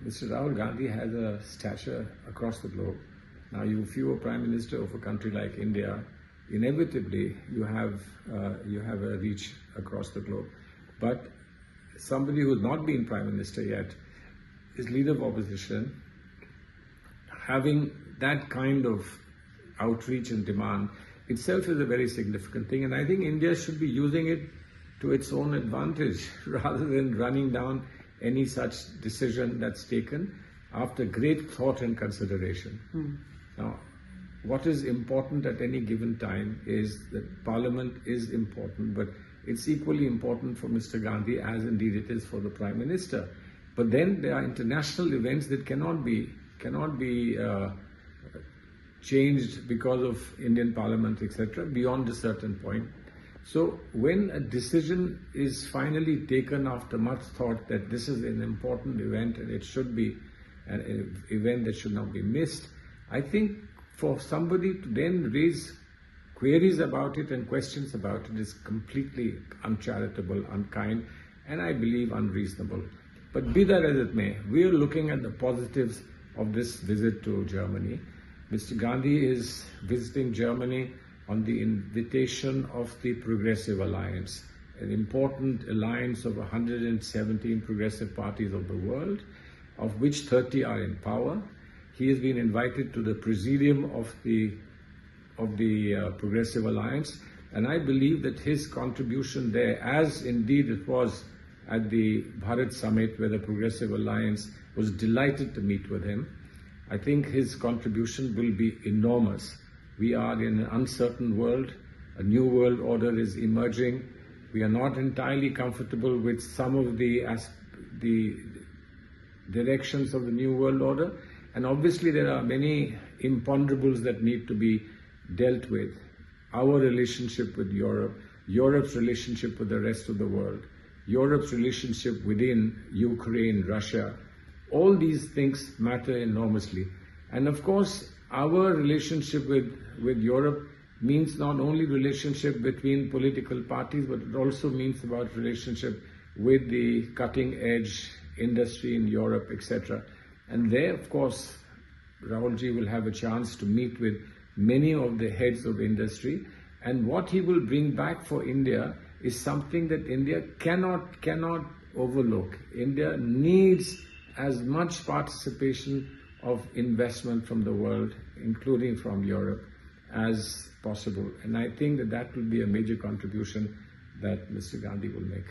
Mr. Rahul Gandhi has a stature across the globe. Now, if you are Prime Minister of a country like India, inevitably you have a reach across the globe. But somebody who has not been Prime Minister yet is leader of opposition, having that kind of outreach and demand itself is a very significant thing. And I think India should be using it to its own advantage rather than running down any such decision that's taken after great thought and consideration. Now, what is important at any given time is that Parliament is important, but it's equally important for Mr. Gandhi as indeed it is for the Prime Minister. But then there are international events that cannot be changed because of Indian Parliament, etc., beyond a certain point. So when a decision is finally taken after much thought that this is an important event and it should be an event that should not be missed, I think for somebody to then raise queries about it and questions about it is completely uncharitable, unkind, and I believe unreasonable. But be that as it may, we are looking at the positives of this visit to Germany. Mr. Gandhi is visiting Germany on the invitation of the Progressive Alliance, an important alliance of 117 progressive parties of the world, of which 30 are in power. He has been invited to the presidium of the Progressive Alliance, and I believe that his contribution there, as indeed it was at the Bharat Summit where the Progressive Alliance was delighted to meet with him, I think his contribution will be enormous. We are in an uncertain world. A new world order is emerging. We are not entirely comfortable with some of the directions of the new world order. And obviously there are many imponderables that need to be dealt with. Our relationship with Europe, Europe's relationship with the rest of the world, Europe's relationship within Ukraine, Russia, all these things matter enormously. And of course, our relationship with Europe means not only relationship between political parties, but it also means about relationship with the cutting edge industry in Europe, etc. And there, of course, Rahulji will have a chance to meet with many of the heads of industry. And what he will bring back for India is something that India cannot overlook. India needs as much participation of investment from the world, including from Europe, as possible. And I think that will be a major contribution that Mr. Gandhi will make.